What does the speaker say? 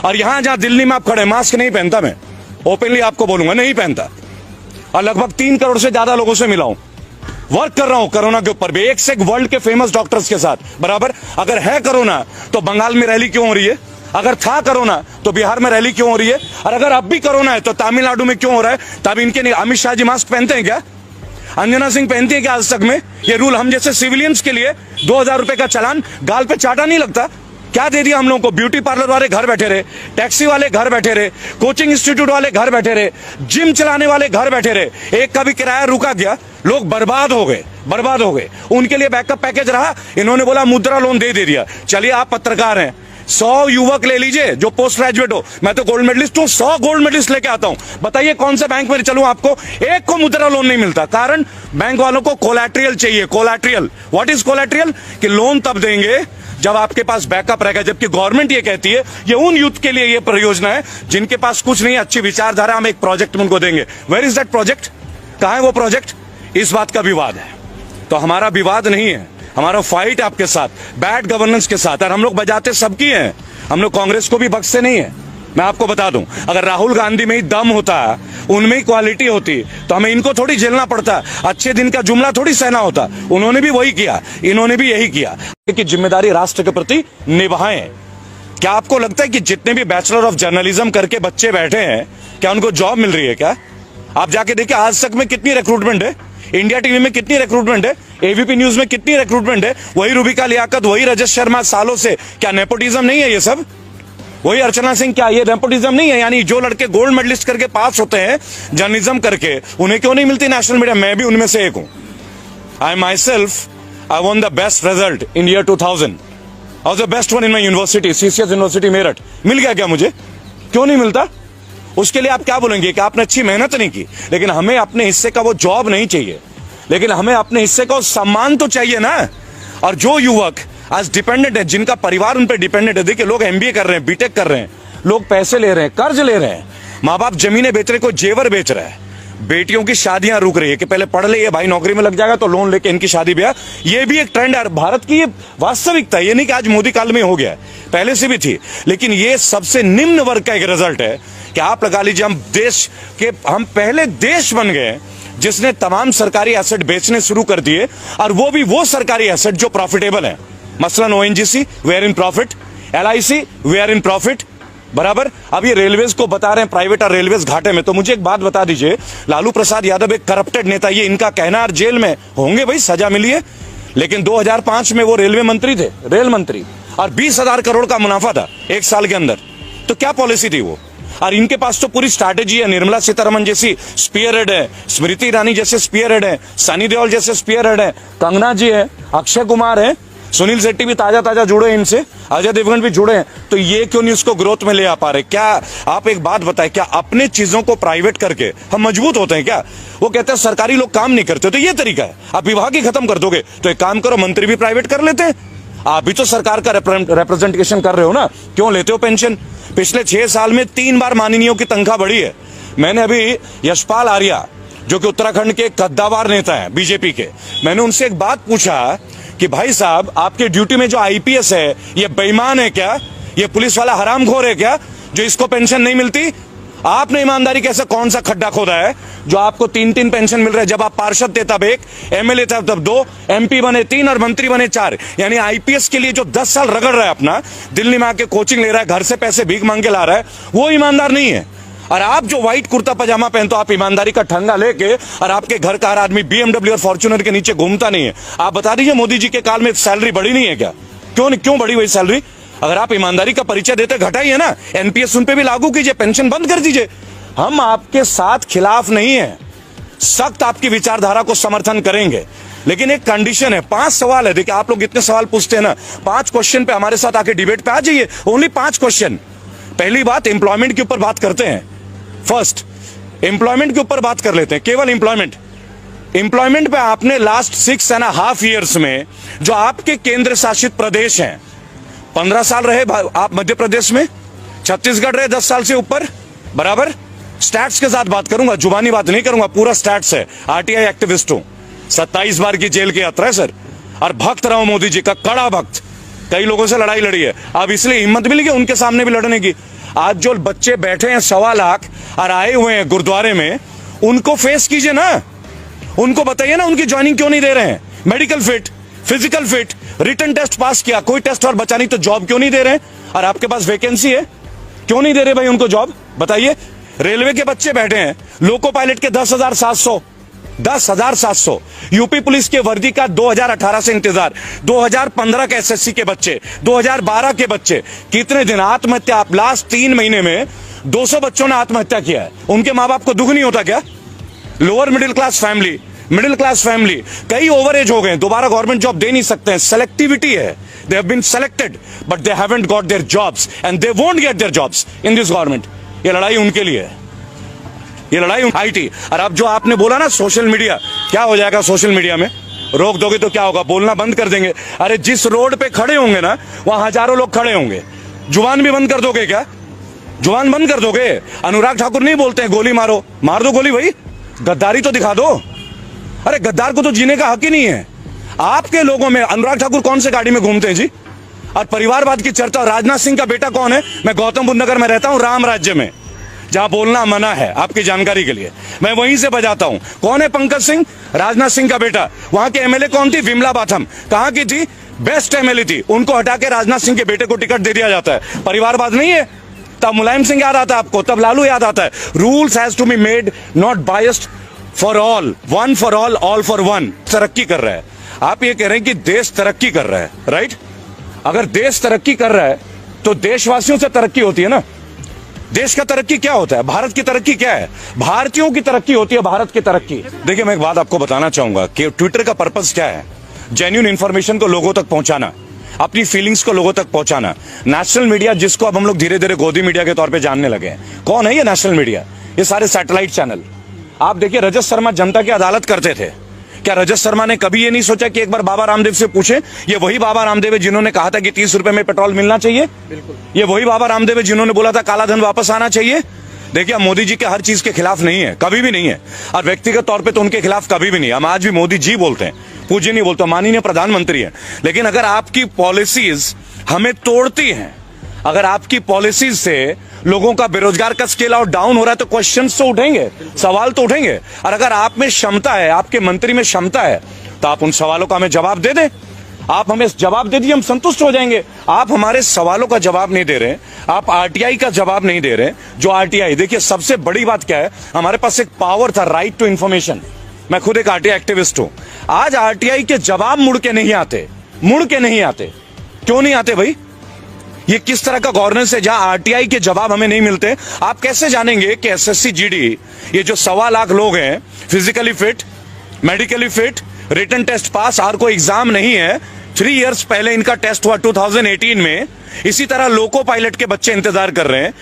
और यहां जहां दिल्ली में आप खड़े, मास्क नहीं पहनता, मैं ओपनली आपको बोलूंगा, नहीं पहनता। और लगभग 3 करोड़ से ज्यादा लोगों से मिला हूं, वर्क कर रहा हूं कोरोना के ऊपर भी, एक से एक वर्ल्ड के फेमस डॉक्टर्स के साथ, बराबर। अगर है कोरोना तो बंगाल में रैली क्यों हो रही है? अगर था कोरोना तो बिहार में रैली क्यों हो रही है? और अगर अब भी कोरोना है तो तमिलनाडु में क्यों हो रहा है? तब इनके अमित शाह जी मास्क पहनते हैं क्या? अंजना सिंह पहनती है क्या आज तक में? ये रूल हम जैसे सिविलियंस के लिए 2000 रुपए का चालान, गाल पे चाटा नहीं लगता? क्या दे दिया हम लोगों को? ब्यूटी पार्लर वाले घर बैठे रहे, टैक्सी वाले घर बैठे रहे, कोचिंग इंस्टीट्यूट वाले घर बैठे रहे, जिम चलाने वाले घर बैठे रहे, एक का भी किराया रुका गया, लोग बर्बाद हो गए, बर्बाद हो गए। उनके लिए बैकअप पैकेज रहा, इन्होंने बोला मुद्रा लोन दे दिया। चलिए आप पत्रकार हैं, 100 युवक ले लीजिए जो पोस्ट ग्रेजुएट हो, मैं तो गोल्ड मेडलिस्ट हूं, 100 गोल्ड मेडलिस्ट लेके आता हूं, बताइए कौन से बैंक में चलूं? आपको एक को मुद्रा लोन नहीं मिलता। कारण बैंक वालों को कोलैटरल चाहिए। Collateral, what is collateral? कि लोन तब देंगे जब आपके पास बैकअप रहेगा। जबकि गवर्नमेंट ये कहती है ये उन यूथ के लिए ये परियोजना है जिनके पास कुछ नहीं, अच्छी विचारधारा, हम एक प्रोजेक्ट उनको देंगे। Where is that project? कहां है वो प्रोजेक्ट? इस बात का विवाद है। तो हमारा विवाद नहीं है, हमारा फाइट आपके साथ, बैड गवर्नेंस के साथ। और हम लोग बजाते सबकी हैं, हम लोग कांग्रेस को भी बख्शते नहीं है। मैं आपको बता दूं, अगर राहुल गांधी में ही दम होता, उनमें ही क्वालिटी होती, तो हमें इनको थोड़ी झेलना पड़ता, अच्छे दिन का जुमला थोड़ी सहना होता। उन्होंने भी वही किया, इन्होंने भी यही किया कि जिम्मेदारी राष्ट्र के प्रति निभाएं। क्या आपको लगता है कि जितने भी बैचलर ऑफ जर्नलिज्म करके बच्चे बैठे हैं, क्या उनको जॉब मिल रही है? क्या आप जाके देखिए आज तक में कितनी रिक्रूटमेंट है, इंडिया टीवी में कितनी रिक्रूटमेंट है, एबीपी न्यूज में कितनी रिक्रूटमेंट है, वही रूबिका लियाकत, वही रजत शर्मा सालों से। क्या नेपोटिज्म नहीं है ये सब? वही अर्चना सिंह, क्या ये नेपोटिज्म नहीं है? यानी जो लड़के गोल्ड मेडलिस्ट करके पास होते हैं जर्नलिज्म करके, उन्हें क्यों नहीं मिलती नेशनल मीडिया? मैं भी उनमें से एक हूं। I myself I won the best result in year 2000, I was the best one in my university, CCS university Meerut. मिल गया क्या मुझे? क्यों नहीं मिलता? उसके लिए आप क्या बोलेंगे कि आपने अच्छी मेहनत नहीं की? लेकिन हमें अपने हिस्से का वो जॉब नहीं चाहिए, लेकिन हमें अपने हिस्से का सम्मान तो चाहिए ना। और जो युवक आज डिपेंडेंट है, जिनका परिवार उन पर डिपेंडेंट है, देखिए लोग एमबीए कर रहे हैं, बीटेक कर रहे हैं, लोग पैसे ले रहे हैं, कर्ज ले रहे हैं, माँ बाप जमीनें बेच रहे, कोई जेवर बेच रहा है, बेटियों की शादियां रुक रही है कि पहले पढ़ ले, ये भाई नौकरी में लग जाएगा तो लोन लेके इनकी शादी ब्याह। ये भी एक ट्रेंड है भारत की, ये वास्तविकता है। ये नहीं कि आज मोदी काल में हो गया है, पहले से भी थी। लेकिन ये सबसे निम्न वर्ग का एक रिजल्ट है कि आप लगा लीजिए, हम पहले देश बन गए जिसने तमाम सरकारी एसेट बेचने शुरू कर दिए, और वो भी वो सरकारी एसेट जो प्रॉफिटेबल है। मसलन ONGC, we are in profit, LIC, we are in profit, बराबर। अब ये रेलवेज को बता रहे हैं प्राइवेट और रेलवेज घाटे में। तो मुझे एक बात बता दीजिए, लालू प्रसाद यादव एक करप्टेड नेता, ये इनका कहना, और जेल में होंगे, भाई सजा मिली है, लेकिन 2005 में वो रेलवे मंत्री थे, रेल मंत्री, और 20,000 करोड़ का मुनाफा था एक साल के अंदर। तो क्या पॉलिसी थी वो? और इनके पास तो पूरी स्ट्रैटेजी है। निर्मला सीतारमण जैसी स्पीयर हेड है, स्मृति ईरानी जैसे स्पीयर हेड है, सनी देओल जैसे स्पीयर हेड है, कंगना जी है, अक्षय कुमार है, सुनील शेट्टी भी ताजा ताजा जुड़े हैं इनसे, अजय देवगन भी जुड़े हैं। तो ये क्यों नहीं उसको ग्रोथ में ले आ पा रहे? क्या आप एक बात बताएं, क्या अपने चीजों को प्राइवेट करके हम मजबूत होते हैं क्या? वो कहते हैं सरकारी लोग काम नहीं करते, तो ये तरीका है, आप विभाग ही खत्म कर दोगे। तो एक काम करो, मंत्री भी प्राइवेट कर लेते हैं। आप भी तो सरकार का रिप्रेजेंटेशन कर रहे हो ना, क्यों लेते हो पेंशन? पिछले 6 साल में 3 बार माननीयों की तनख्वाह बढ़ी है। मैंने अभी यशपाल आर्या, जो कि उत्तराखंड के कद्दावर नेता हैं बीजेपी के, मैंने उनसे एक बात पूछा कि भाई साहब, आपके ड्यूटी में जो आईपीएस है ये बेईमान है क्या? ये पुलिस वाला हरामखोर है क्या जो इसको पेंशन नहीं मिलती? आपने ईमानदारी कैसे, कौन सा खड्डा खोदा है जो आपको 3-3 पेंशन मिल रहा है? जब आप पार्षद थे तब 1, एमएलए थे तब 2, एमपी बने 3 और मंत्री बने 4। यानी आईपीएस के लिए जो 10 साल रगड़ रहा है अपना, दिल्ली में आके कोचिंग ले रहा है, घर से पैसे भीख मांग के ला रहा है, वो ईमानदार नहीं है। और आप जो व्हाइट कुर्ता पजामा पहनते हो, आप ईमानदारी का ठंगा लेके, और आपके घर का हर आदमी बीएमडब्ल्यू और फॉर्च्यूनर के नीचे घूमता नहीं है। आप बता दीजिए, मोदी जी के काल में सैलरी बढ़ी नहीं है क्या? क्यों बढ़ी हुई सैलरी? अगर आप ईमानदारी का परिचय देते, घटाइए ना, एनपीएस उन पे भी लागू कीजिए, पेंशन बंद कर दीजिए। हम आपके साथ खिलाफ नहीं है, सख्त आपकी विचारधारा को समर्थन करेंगे, लेकिन एक कंडीशन है। 5 सवाल है, देखिए आप लोग इतने सवाल पूछते हैं ना, 5 क्वेश्चन पे हमारे साथ आके डिबेट पे आ जाइए, ओनली 5 क्वेश्चन। पहली बात, एम्प्लॉयमेंट के ऊपर बात करते हैं। फर्स्ट, एम्प्लॉयमेंट के ऊपर बात कर लेते हैं, केवल एम्प्लॉयमेंट पे आपने लास्ट 6.5 ईयर्स में जो आपके केंद्र शासित प्रदेश हैं, 15 साल रहे आप मध्य प्रदेश में, छत्तीसगढ़ रहे 10 साल से ऊपर, बराबर। स्टैट्स के साथ बात करूंगा, जुबानी बात नहीं करूंगा, पूरा स्टैट्स है। आरटीआई एक्टिविस्ट हूं, 27 बार की जेल की यात्रा है सर, और भक्त रहा हूं मोदी जी का, कड़ा भक्त। कई लोगों से लड़ाई लड़ी है, अब इसलिए हिम्मत मिली कि उनके सामने भी लड़ने की। आज जो बच्चे बैठे हैं 1.25 लाख और आए हुए हैं गुरुद्वारे में, उनको फेस कीजिए ना, उनको बताइए ना उनकी ज्वाइनिंग क्यों नहीं दे रहे हैं। Medical fit, physical fit, written test pass किया, कोई टेस्ट और बचा नहीं, तो जॉब क्यों नहीं दे रहे हैं? और आपके पास वैकेंसी है, क्यों नहीं दे रहे भाई उनको जॉब, बताइए। रेलवे के बच्चे बैठे हैं, लोको पायलट के 10,700, यूपी पुलिस के वर्दी का 2018 से इंतजार, 2015 के एसएससी के बच्चे, 2012 के बच्चे, कितने दिन आत्महत्या। आप लास्ट 3 महीने में 200 बच्चों ने आत्महत्या किया है। उनके माँ बाप को दुख नहीं होता क्या? लोअर मिडिल क्लास फैमिली, कई ओवर एज हो गए, दोबारा गवर्नमेंट जॉब दे नहीं सकते हैं, सेलेक्टिविटी है। They have been selected but they haven't got their jobs and they won't get their jobs in this government. ये लड़ाई उनके लिए है, ये लड़ाई आईटी। और अब जो आपने बोला ना सोशल मीडिया, क्या हो जाएगा सोशल मीडिया में? रोक दोगे तो क्या होगा? बोलना बंद कर देंगे। अरे जिस रोड पे खड़े होंगे ना, वहां हजारों लोग खड़े होंगे। जुबान भी बंद कर दोगे क्या? जुबान बंद कर दोगे? अनुराग ठाकुर नहीं बोलते हैं गोली मारो, मार दो गोली भाई, गद्दारी तो दिखा दो। अरे गद्दार को तो जीने का हक ही नहीं है। आपके लोगों में अनुराग ठाकुर कौन से गाड़ी में घूमते हैं जी? और परिवारवाद की चर्चा। राजनाथ सिंह का बेटा कौन है? मैं गौतम बुद्ध नगर में रहता हूं, राम राज्य में, जहां बोलना मना है, आपकी जानकारी के लिए मैं वहीं से बजाता हूं। कौन है पंकज सिंह? राजनाथ सिंह का बेटा। वहां के एमएलए कौन थी? विमला बाथम। कहां की थी? बेस्ट एमएलए थी। उनको हटा के राजनाथ सिंह के बेटे को टिकट दे दिया जाता है। परिवारवाद नहीं है? तब मुलायम सिंह याद आता है आपको, तब लालू याद आता है। Rules has to be made not biased for all, one for all for one. तरक्की कर रहा है, आप ये कह रहे हैं कि देश तरक्की कर रहा है, राइट? अगर देश तरक्की कर रहा है तो देशवासियों से तरक्की होती है ना। देश का तरक्की क्या होता है? भारत की तरक्की क्या है? भारतीयों की तरक्की होती है, भारत की तरक्की। देखिए मैं एक बात आपको बताना चाहूंगा कि ट्विटर का पर्पस क्या है? जेन्युइन इंफॉर्मेशन को लोगों तक पहुंचाना, अपनी फीलिंग्स को लोगों तक पहुंचाना। नेशनल मीडिया, जिसको अब हम लोग धीरे धीरे गोदी मीडिया के तौर पे जानने लगे हैं, कौन है ये नेशनल मीडिया? ये सारे सैटेलाइट चैनल। आप देखिए रजत शर्मा जनता की अदालत करते थे, क्या रजत शर्मा ने कभी ये नहीं सोचा कि एक बार बाबा रामदेव से पूछे? ये वही बाबा रामदेव है जिन्होंने कहा था कि 30 रुपए में पेट्रोल मिलना चाहिए? बिल्कुल। ये वही बाबा रामदेव है जिन्होंने बोला था काला धन वापस आना चाहिए? देखिए मोदी जी के हर चीज के खिलाफ नहीं है, कभी भी नहीं है, और व्यक्तिगत तौर पे तो उनके खिलाफ कभी भी नहीं। हम आज भी मोदी जी बोलते हैं, पूज्य नहीं बोलते, माननीय प्रधानमंत्री है। लेकिन अगर आपकी पॉलिसीज हमें तोड़ती हैं, अगर आपकी पॉलिसीज से लोगों का बेरोजगार का स्केल आउट डाउन हो रहा है, तो क्वेश्चंस तो उठेंगे, सवाल तो उठेंगे। और अगर आप में क्षमता है, आपके मंत्री में क्षमता है, तो आप उन सवालों का हमें जवाब दे दें। आप हमें जवाब दे दीजिए, हम संतुष्ट हो जाएंगे। आप हमारे सवालों का जवाब नहीं दे रहे, आप आरटीआई का जवाब नहीं दे रहे। जो आरटीआई, देखिए सबसे बड़ी बात क्या है, हमारे पास एक पावर था, राइट टू इंफॉर्मेशन। मैं खुद एक आरटीआई एक्टिविस्ट हूं। आज आरटीआई के जवाब मुड़ के नहीं आते, क्यों नहीं आते भाई? ये किस तरह का गवर्नेंस है जहां आरटीआई के जवाब हमें नहीं मिलते? आप कैसे जानेंगे कि एसएससी जीडी, ये जो 1.25 लाख लोग हैं, physically fit, medically fit, written test pass, और कोई एग्जाम नहीं है। 3 इयर्स पहले इनका टेस्ट हुआ 2018 में। इसी तरह लोको पायलट के बच्चे इंतजार कर रहे हैं।